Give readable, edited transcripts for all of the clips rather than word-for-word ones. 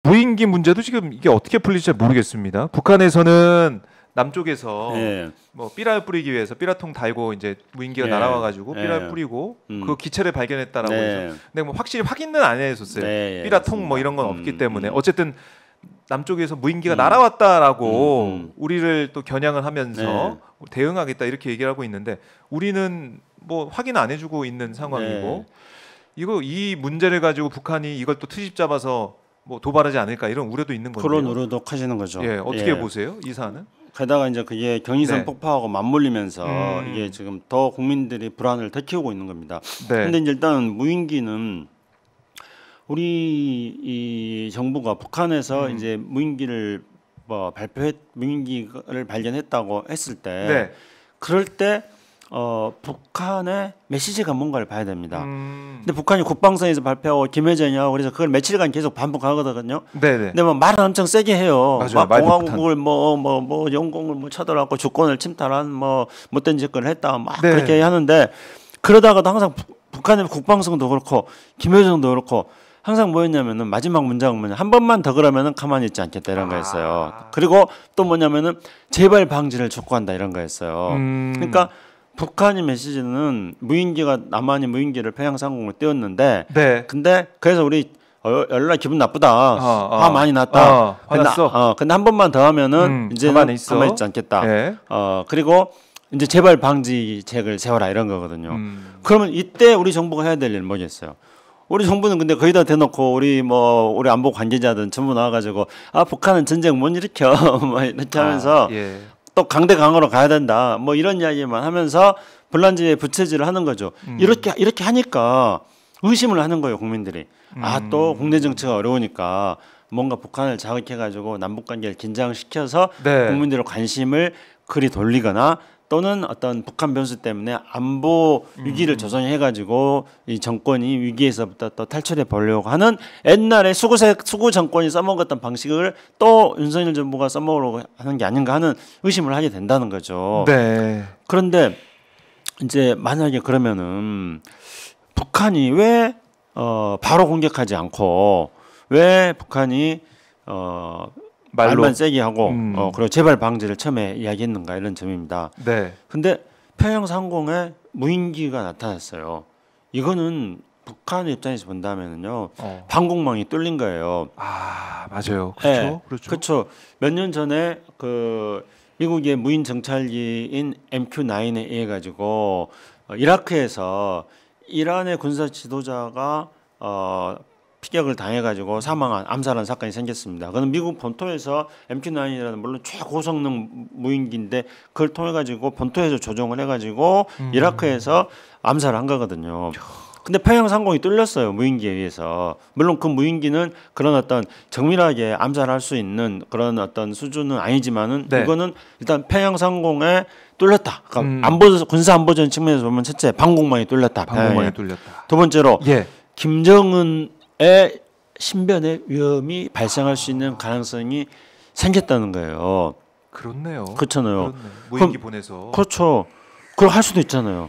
무인기 문제도 지금 이게 어떻게 풀릴지 잘 모르겠습니다. 북한에서는 남쪽에서 예. 뭐 삐라 뿌리기 위해서 삐라통 달고 이제 무인기가 예. 날아와가지고 예. 삐라 뿌리고 그 기체를 발견했다라고 네. 해서 근데 뭐 확실히 확인은 안 해줬어요. 네, 삐라통 뭐 맞습니다. 이런 건 없기 때문에 어쨌든 남쪽에서 무인기가 날아왔다라고 우리를 또 겨냥을 하면서 대응하겠다 이렇게 얘기를 하고 있는데 우리는 뭐 확인 안 해주고 있는 상황이고 이 문제를 가지고 북한이 이걸 또 트집 잡아서 뭐 도발하지 않을까 이런 우려도 있는 건데요. 그런 우려도 커지는 거죠. 예, 어떻게 보세요, 이 사안은? 게다가 이제 그게 경의선 네. 폭파하고 맞물리면서 이게 지금 더 국민들이 불안을 더 키우고 있는 겁니다. 네. 그런데 이제 일단 무인기는 우리 이 정부가 북한에서 이제 무인기를 무인기를 발견했다고 했을 때 네. 그럴 때 북한의 메시지가 뭔가를 봐야 됩니다. 근데 네. 북한이 국방성에서 발표하고 김여정이하고 그래서 그걸 며칠간 계속 반복하거든요. 네네. 근데 뭐 말은 엄청 세게 해요. 맞아요. 막 말 공화국을 뭐 영공을 뭐 쳐들어갖고 주권을 침탈한 뭐 못된 짓을 했다 막 네. 그렇게 하는데 그러다가도 항상 북한의 국방성도 그렇고 김여정도 그렇고 항상 뭐였냐면은 마지막 문장은 뭐냐 한 번만 더 그러면은 가만히 있지 않겠다 이런 거였어요. 그리고 또 뭐냐면은 재발 방지를 촉구한다 이런 거였어요. 그러니까 북한의 메시지는 남한이 무인기를 평양 상공으로 띄웠는데 네. 근데 그래서 우리 열나 기분 나쁘다. 화 많이 났다. 화났어. 근데 한 번만 더 하면은 이제는 가만히 있어. 가만히 있지 않겠다. 네. 그리고 이제 재발 방지책을 세워라 이런 거거든요. 그러면 이때 우리 정부가 해야 될 일은 뭐겠어요? 우리 정부는 근데 거의 다 대놓고 우리 안보 관계자들은 전부 나와가지고 북한은 전쟁 못 일으켜 뭐 이렇게 하면서 또 강대 강으로 가야 된다 뭐 이런 이야기만 하면서 불난지에 부채질을 하는 거죠. 이렇게 하니까 의심을 하는 거예요 국민들이. 또 국내 정치가 어려우니까 뭔가 북한을 자극해가지고 남북 관계를 긴장시켜서 국민들의 관심을 그리 돌리거나 또는 어떤 북한 변수 때문에 안보 위기를 조성해가지고 이 정권이 위기에서부터 또 탈출해 보려고 하는 옛날에 수구 정권이 써먹었던 방식을 또 윤석열 정부가 써먹으려고 하는 게 아닌가 하는 의심을 하게 된다는 거죠. 네. 그런데 이제 만약에 그러면은 북한이 왜 바로 공격하지 않고 왜 북한이 말만 세게 하고 그리고 재발 방지를 처음에 이야기했는가 이런 점입니다. 네. 근데 평양 상공에 무인기가 나타났어요. 이거는 북한의 입장에서 본다면은요 방공망이 뚫린 거예요. 맞아요. 그렇죠. 네, 그렇죠. 몇 년 전에 그 미국의 무인 정찰기인 MQ-9에 의해 가지고 이라크에서 이란의 군사 지도자가 피격을 당해가지고 암살한 사건이 생겼습니다. 그건 미국 본토에서 MQ-9이라는 물론 최고성능 무인기인데 그걸 통해 가지고 본토에서 조종을 해가지고 이라크에서 암살을 한 거거든요. 근데 평양 상공이 뚫렸어요 무인기에 의해서. 물론 그 무인기는 그런 어떤 정밀하게 암살할 수 있는 그런 어떤 수준은 아니지만은 이거는 일단 평양 상공에 뚫렸다. 그러니까 군사 안보전 측면에서 보면 첫째 방공망이 뚫렸다. 방공망이 뚫렸다. 두 번째로 김정은의 신변의 위험이 발생할 수 있는 가능성이 생겼다는 거예요. 그렇네요. 그렇잖아요. 무인기 보내서. 그렇죠. 그걸 할 수도 있잖아요.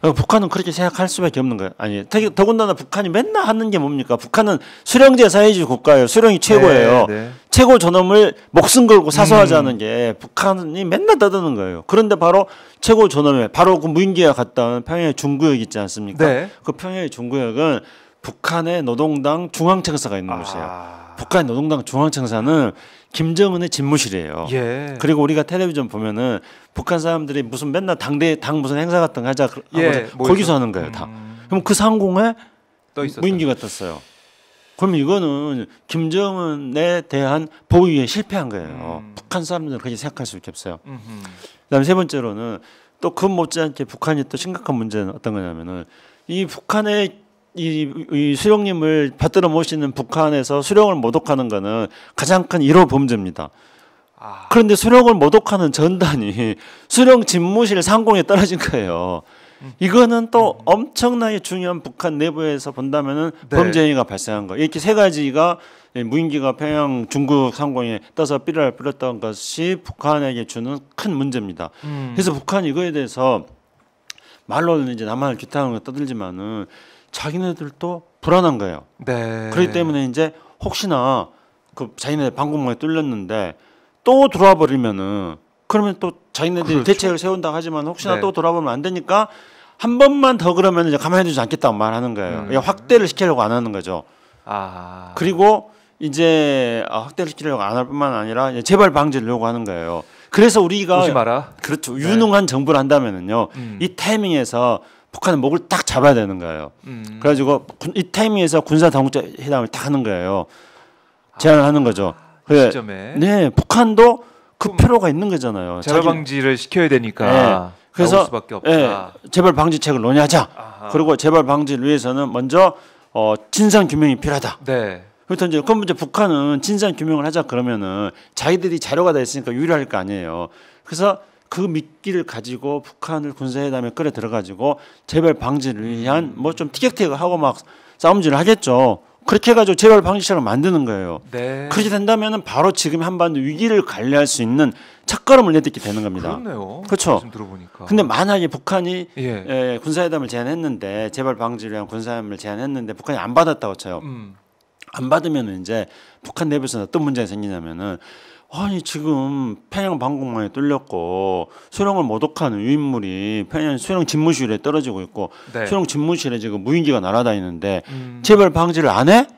북한은 그렇게 생각할 수밖에 없는 거예요. 아니, 더군다나 북한이 맨날 하는 게 뭡니까? 북한은 수령제 사회주의 국가예요. 수령이 최고예요. 최고 존엄을 목숨 걸고 사수하자는 게 북한이 맨날 떠드는 거예요. 그런데 바로 최고 존엄에 바로 그 무인기가 갔던 평양의 중구역 있지 않습니까? 그 평양의 중구역은 북한의 노동당 중앙청사가 있는 곳이에요. 북한의 노동당 중앙청사는 김정은의 집무실이에요. 그리고 우리가 텔레비전 보면은 북한 사람들이 무슨 맨날 당 무슨 행사 같은 거 하자 거기서 하는 거예요. 다. 그럼 그 상공에 무인기가 떴어요. 그럼 이거는 김정은에 대한 보위에 실패한 거예요. 북한 사람들은 그렇게 생각할 수밖에 없어요. 그다음에 세 번째로는 또 그 못지않게 북한이 또 심각한 문제는 어떤 거냐면은 이 북한의 이 수령님을 받들어 모시는 북한에서 수령을 모독하는 거는 가장 큰 1호 범죄입니다. 그런데 수령을 모독하는 전단이 수령 집무실 상공에 떨어진 거예요. 이거는 또 엄청나게 중요한 북한 내부에서 본다면은 범죄 행위가 발생한 거. 이렇게 세 가지가 무인기가 평양 중국 상공에 떠서 삐라를 뿌렸던 것이 북한에게 주는 큰 문제입니다. 그래서 북한이 이거에 대해서 말로는 이제 남한을 규탄하는 거 떠들지만은 자기네들도 불안한 거예요. 그렇기 때문에 이제 혹시나 그 자기네 방공망에 뚫렸는데 또 들어와 버리면은 그러면 또 자기네들이 그렇죠. 대책을 세운다 하지만 혹시나 네. 또 돌아보면 안 되니까 한 번만 더 그러면 이제 가만히 두지 않겠다고 말하는 거예요. 그러니까 확대를 시키려고 안 하는 거죠. 그리고 이제 확대를 시키려고 안 할 뿐만 아니라 재발 방지를 요구하는 거예요. 그래서 우리가 오지 마라. 그렇죠. 유능한 정부를 한다면은요. 이 타이밍에서 북한의 목을 딱 잡아야 되는 거예요. 그래가지고 이 타이밍에서 군사 당국자 회담을 딱 하는 거예요. 제안을 하는 거죠. 시점에. 네, 북한도 그 필요가 있는 거잖아요. 재발 방지를 시켜야 되니까. 네. 그래서 수밖에 없다. 재발 방지책을 논의하자. 아하. 그리고 재발 방지를 위해서는 먼저 진상 규명이 필요하다. 네. 그렇다 이제 그럼 이제 북한은 진상 규명을 하자 그러면은 자기들이 자료가 다 있으니까 유리할 거 아니에요. 그래서 그 미끼를 가지고 북한을 군사회담에 끌어 들어가지고 재발 방지를 위한 뭐 좀 티격태격하고 막 싸움질을 하겠죠. 그렇게 해가지고 재발 방지책을 만드는 거예요. 네. 그렇게 된다면은 바로 지금 한반도 위기를 관리할 수 있는 첫걸음을 내딛게 되는 겁니다. 그렇네요. 그렇죠. 말씀 들어보니까. 근데 만약에 북한이 예. 군사회담을 제안했는데 재발 방지를 위한 군사회담을 제안했는데 북한이 안 받았다고 쳐요. 안 받으면 이제 북한 내부에서는 어떤 문제가 생기냐면은 아니 지금 평양 방공망에 뚫렸고 수령을 모독하는 유인물이 평양 수령 집무실에 떨어지고 있고 네. 수령 집무실에 지금 무인기가 날아다니는데 재발 방지를 안 해?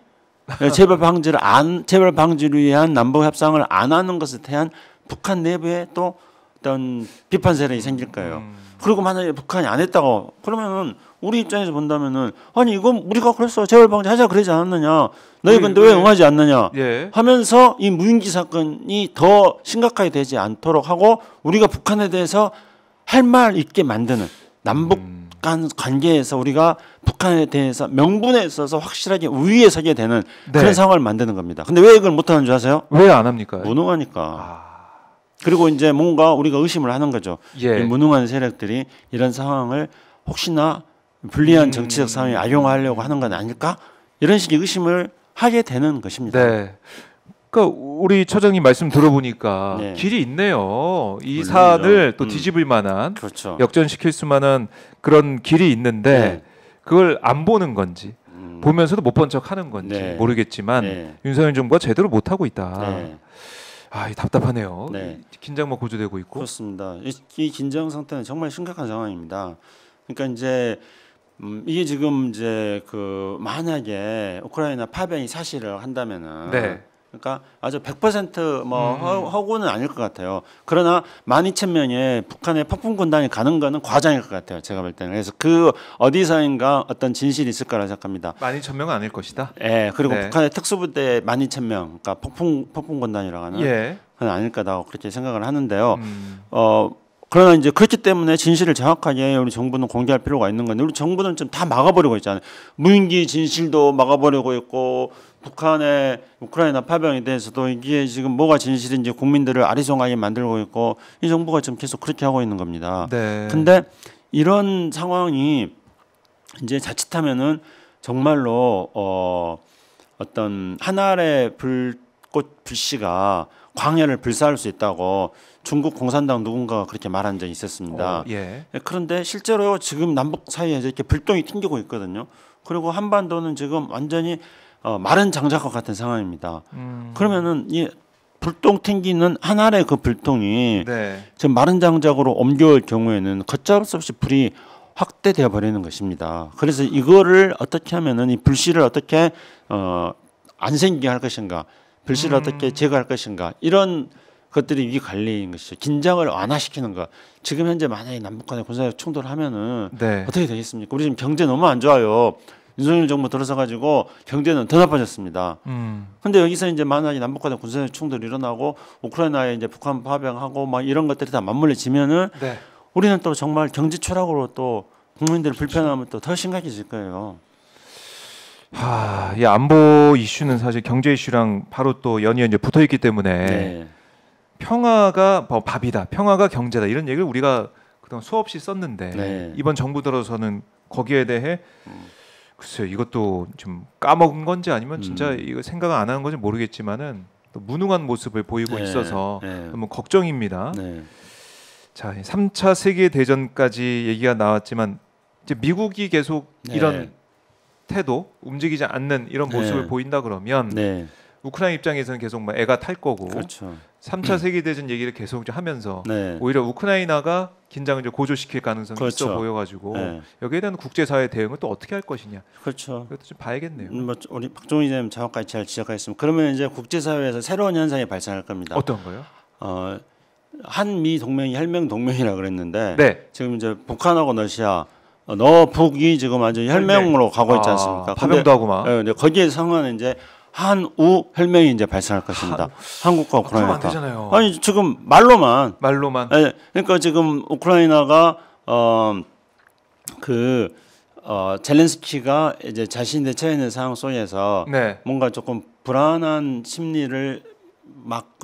재발 방지를 위한 남북 협상을 안 하는 것에 대한 북한 내부에 또 어떤 비판 세력이 생길 거예요. 그리고 만약에 북한이 안 했다고 그러면은 우리 입장에서 본다면은 아니 이건 우리가 그랬어 재발 방지 하자 그러지 않았느냐 너희 근데 왜 응하지 않느냐 예. 하면서 이 무인기 사건이 더 심각하게 되지 않도록 하고 우리가 북한에 대해서 할 말 있게 만드는 남북 간 관계에서 우리가 북한에 대해서 명분에 있어서 확실하게 우위에 서게 되는 그런 상황을 만드는 겁니다. 근데 왜 이걸 못하는 줄 아세요? 왜 안 합니까? 무능하니까. 그리고 이제 뭔가 우리가 의심을 하는 거죠. 예. 이 무능한 세력들이 이런 상황을 혹시나 불리한 정치적 상황에 악용하려고 하는 건 아닐까? 이런 식의 의심을 하게 되는 것입니다. 네. 그러니까 우리 처장님 말씀 들어보니까 네. 길이 있네요. 이 물론이죠. 사안을 또 뒤집을 만한 그렇죠. 역전시킬 수만한 그런 길이 있는데 네. 그걸 안 보는 건지 보면서도 못 본 척하는 건지 네. 모르겠지만 네. 윤석열 정부가 제대로 못 하고 있다. 네. 답답하네요. 네. 긴장만 고조되고 있고. 그렇습니다. 이 긴장 상태는 정말 심각한 상황입니다. 그러니까 이제 이게 지금 이제 그 만약에 우크라이나 파병이 사실을 한다면은 네. 그러니까 아주 100%뭐 허구는 아닐 것 같아요. 그러나 12,000명의 북한의 폭풍 군단이 가는 거는 과장일 것 같아요. 제가 볼 때는. 그래서 그 어디서인가 어떤 진실이 있을 거라 생각합니다. 12,000명은 아닐 것이다. 예. 그리고 네. 북한의 특수부대 12,000명, 그러니까 폭풍 군단이라고 하는 예. 그건 아닐 거다고 그렇게 생각을 하는데요. 그러나 이제 그렇기 때문에 진실을 정확하게 우리 정부는 공개할 필요가 있는 건데 우리 정부는 좀 다 막아버리고 있잖아요. 무인기 진실도 막아버리고 있고 북한의 우크라이나 파병에 대해서도 이게 지금 뭐가 진실인지 국민들을 아리송하게 만들고 있고 이 정부가 지금 계속 그렇게 하고 있는 겁니다. 네. 근데 이런 상황이 이제 자칫하면은 정말로 어떤 하늘의 불꽃 불씨가 광야를 불사할 수 있다고 중국 공산당 누군가가 그렇게 말한 적이 있었습니다. 예. 그런데 실제로 지금 남북 사이에 이렇게 불똥이 튕기고 있거든요. 그리고 한반도는 지금 완전히 마른 장작과 같은 상황입니다. 그러면은 이 불똥 튕기는 하늘의 그 불똥이 네. 지금 마른 장작으로 옮겨올 경우에는 걷잡을 수 없이 불이 확대되어 버리는 것입니다. 그래서 이거를 어떻게 하면은 이 불씨를 어떻게 안 생기게 할 것인가, 불씨를 어떻게 제거할 것인가 이런 것들이 위기 관리인 것이죠. 긴장을 완화시키는 것. 지금 현재 만약에 남북 간의 군사적 충돌을 하면은 네. 어떻게 되겠습니까? 우리 지금 경제 너무 안 좋아요. 윤석열 정부 들어서 가지고 경제는 더 나빠졌습니다. 근데 여기서 이제 만약에 남북 간의 군사적 충돌이 일어나고 우크라이나에 이제 북한 파병하고 막 이런 것들이 다 맞물려지면은 네. 우리는 또 정말 경제 추락으로 또 국민들 불편하면 또 더 심각해질 거예요. 이 안보 이슈는 사실 경제 이슈랑 바로 또 연이어 이제 붙어 있기 때문에 네. 평화가 밥이다, 평화가 경제다 이런 얘기를 우리가 그동안 수없이 썼는데 네. 이번 정부 들어서는 거기에 대해 글쎄요, 이것도 좀 까먹은 건지 아니면 진짜 이거 생각 안 하는 건지 모르겠지만은 또 무능한 모습을 보이고 네. 있어서 네. 너무 걱정입니다. 네. 자, 3차 세계 대전까지 얘기가 나왔지만 이제 미국이 계속 네. 이런 태도, 움직이지 않는 이런 모습을 네. 보인다 그러면 네. 우크라이나 입장에서는 계속 뭐 애가 탈 거고 그렇죠. 3차 세계대전 얘기를 계속 하면서 네. 오히려 우크라이나가 긴장을 좀 고조시킬 가능성이 그렇죠. 있어 보여가지고 네. 여기에 대한 국제사회 대응은 또 어떻게 할 것이냐. 그렇죠. 그것도 좀 봐야겠네요. 뭐 우리 박종희 기자님 정확하게 잘 지적하셨습니다. 그러면 이제 국제사회에서 새로운 현상이 발생할 겁니다. 어떤 거요? 한미 동맹이 혈맹 동맹이라 그랬는데 네. 지금 이제 북한하고 러시아 북이 지금 아주 혈맹으로 가고 있지 않습니까? 파병도 하고 막. 네, 거기에 상황은 이제 한우 혈맹이 이제 발생할 것입니다. 한국과 우크라이나. 안 되잖아요. 아니 지금 말로만. 네, 그러니까 지금 우크라이나가 젤렌스키가 이제 자신의 처해 있는 상황 속에서 네. 뭔가 조금 불안한 심리를 막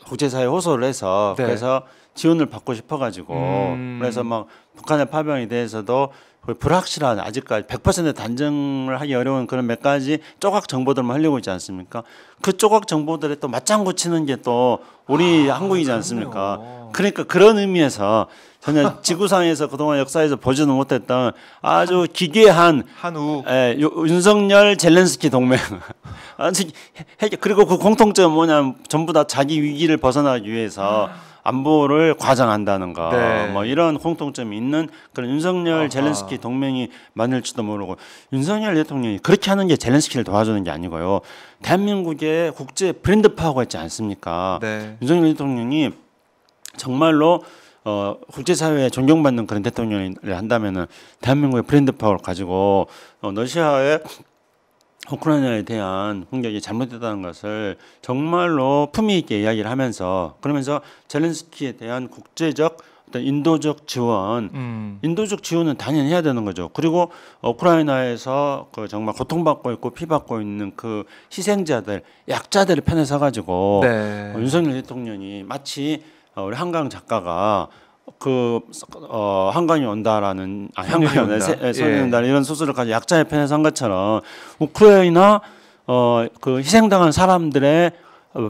국제사회 호소를 해서 네. 그래서 지원을 받고 싶어가지고 그래서 막 북한의 파병에 대해서도 불확실한 아직까지 100% 단정을 하기 어려운 그런 몇 가지 조각 정보들만 하려고 있지 않습니까? 그 조각 정보들에 또 맞장구 치는 게 또 우리 한국이지 않습니까? 그럼요. 그러니까 그런 의미에서 전혀 지구상에서 그동안 역사에서 보지도 못했던 아주 기괴한 한우 윤석열 젤렌스키 동맹. 그리고 그 공통점은 뭐냐면 전부 다 자기 위기를 벗어나기 위해서 안보를 과장한다는 거, 네. 뭐 이런 공통점이 있는 그런 윤석열 젤렌스키 동맹이 만들지도 모르고 윤석열 대통령이 그렇게 하는 게 젤렌스키를 도와주는 게 아니고요. 대한민국의 국제 브랜드 파워가 있지 않습니까? 네. 윤석열 대통령이 정말로 국제사회에 존경받는 그런 대통령을 한다면은 대한민국의 브랜드 파워를 가지고 러시아의 우크라이나에 대한 공격이 잘못됐다는 것을 정말로 품위 있게 이야기를 하면서 그러면서 젤렌스키에 대한 국제적 어떤 인도적 지원, 인도적 지원은 당연히 해야 되는 거죠. 그리고 우크라이나에서 그 정말 고통받고 있고 피받고 있는 그 희생자들, 약자들의 편에 서가지고 네. 윤석열 대통령이 마치 우리 한강 작가가 한강이 온다라는 한강이 온다, 손이 온다 이런 소설을 가지고 약자의 편에 선 것처럼 우크라이나 그 희생당한 사람들의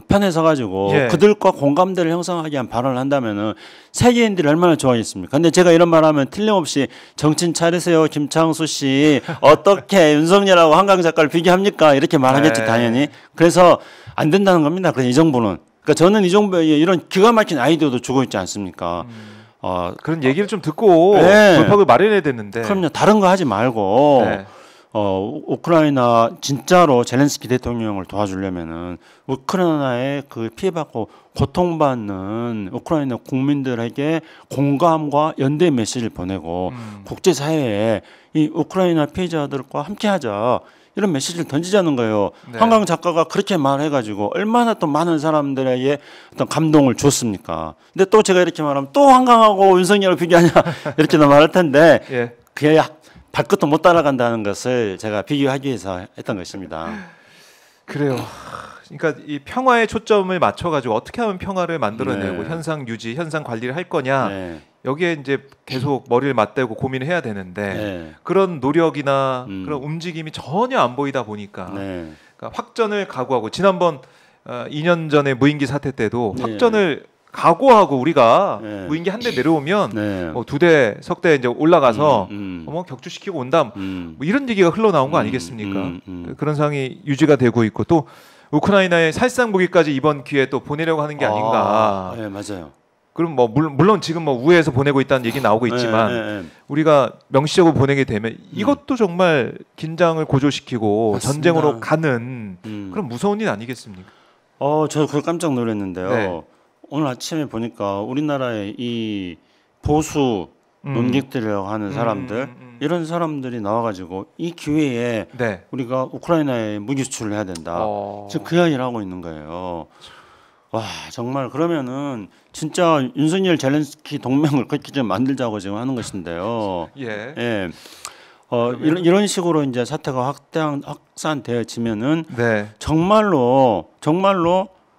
편에 서가지고 그들과 공감대를 형성하기 위한 발언을 한다면은 세계인들이 얼마나 좋아하겠습니까? 근데 제가 이런 말하면 틀림없이 정신 차리세요, 김창수 씨. 어떻게 윤석열하고 한강 작가를 비교합니까? 이렇게 말하겠지 당연히. 그래서 안 된다는 겁니다. 그래서 이 정부는. 그러니까 저는 이 정부의 이런 기가 막힌 아이디어도 주고 있지 않습니까? 그런 얘기를 좀 듣고 네. 돌파구를 마련해야 되는데. 그럼요. 다른 거 하지 말고 네. 우크라이나 진짜로 젤렌스키 대통령을 도와주려면은 우크라이나에 그 피해받고 고통받는 우크라이나 국민들에게 공감과 연대 메시지를 보내고 국제사회에 이 우크라이나 피해자들과 함께하자. 이런 메시지를 던지자는 거예요. 네. 한강 작가가 그렇게 말해가지고 얼마나 또 많은 사람들에게 어떤 감동을 줬습니까? 근데 또 제가 이렇게 말하면 또 한강하고 윤석열을 비교하냐 이렇게도 말할 텐데 예. 그게 발끝도 못 따라간다는 것을 제가 비교하기 위해서 했던 것입니다. 그래요. 그러니까 이 평화에 초점을 맞춰가지고 어떻게 하면 평화를 만들어내고 네. 현상 유지, 현상 관리를 할 거냐. 네. 여기에 이제 계속 머리를 맞대고 고민을 해야 되는데 네. 그런 노력이나 그런 움직임이 전혀 안 보이다 보니까 네. 그러니까 확전을 각오하고 지난번 2년 전에 무인기 사태 때도 네. 확전을 각오하고 우리가 네. 무인기 한 대 내려오면 네. 뭐 2대, 석 대 이제 올라가서 뭐 격추시키고 온다 뭐 이런 얘기가 흘러나온 거 아니겠습니까? 그런 상황이 유지가 되고 있고 또 우크라이나에 살상 무기까지 이번 기회에 또 보내려고 하는 게 아닌가. 네, 맞아요. 그럼 뭐 물론 지금 뭐 우회해서 보내고 있다는 얘기 나오고 있지만 네. 우리가 명시적으로 보내게 되면 이것도 정말 긴장을 고조시키고 맞습니다. 전쟁으로 가는 그런 무서운 일 아니겠습니까? 저 그걸 깜짝 놀랐는데요. 네. 오늘 아침에 보니까 우리나라의 이 보수 논객들이라고 하는 사람들 이런 사람들이 나와가지고 이 기회에 네. 우리가 우크라이나에 무기 수출을 해야 된다. 지금 그 이야기를 하고 있는 거예요. 와 정말 그러면은 진짜 윤석열 젤렌스키 동맹을 그렇게 좀 만들자고 지금 하는 것인데요. 예. 이런 식으로 이제 사태가 확산되어지면은 네. 정말로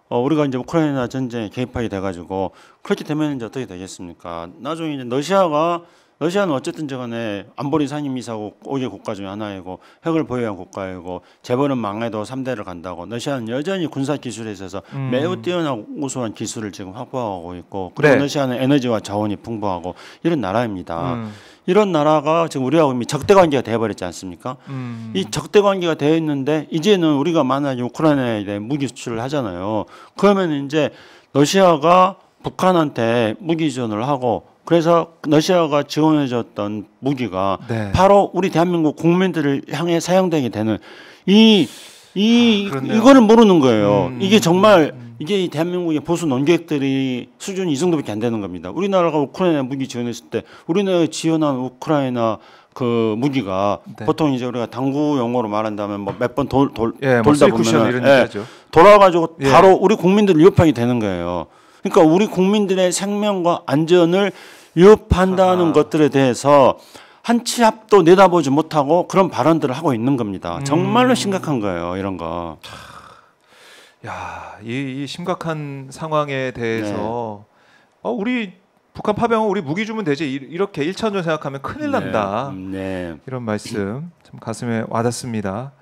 우리가 이제 우크라이나 전쟁에 개입하게 돼가지고 그렇게 되면 이제 어떻게 되겠습니까? 나중에 이제 러시아가 러시아는 어쨌든 간에 안보리 상임이사국 5개 국가 중에 하나이고 핵을 보유한 국가이고 재벌은 망해도 3대를 간다고. 러시아는 여전히 군사 기술에 있어서 매우 뛰어나고 우수한 기술을 지금 확보하고 있고 그리고 러시아는 에너지와 자원이 풍부하고 이런 나라입니다. 이런 나라가 지금 우리하고 이미 적대 관계가 돼버렸지 않습니까? 이 적대 관계가 되어 있는데 이제는 우리가 만약에 우크라이나에 대해 무기 수출을 하잖아요. 그러면 이제 러시아가 북한한테 무기 지원을 하고 그래서 러시아가 지원해줬던 무기가 바로 우리 대한민국 국민들을 향해 사용되게 되는 이거를 모르는 거예요. 이게 정말 이게 대한민국의 보수 논객들이 수준이 이 정도밖에 안 되는 겁니다. 우리나라가 우크라이나 무기 지원했을 때 우리나라가 지원한 우크라이나 그 무기가 보통 이제 우리가 당구 용어로 말한다면 뭐 몇 번 돌다 보면 돌아가지고 바로 우리 국민들을 위협하게 되는 거예요. 그러니까 우리 국민들의 생명과 안전을 위협한다는 것들에 대해서 한 치 앞도 내다보지 못하고 그런 발언들을 하고 있는 겁니다. 정말로 심각한 거예요, 이런 거. 야, 이 심각한 상황에 대해서 우리 북한 파병은 우리 무기 주면 되지 이렇게 일차원적으로 생각하면 큰일 난다. 이런 말씀 참 가슴에 와닿습니다.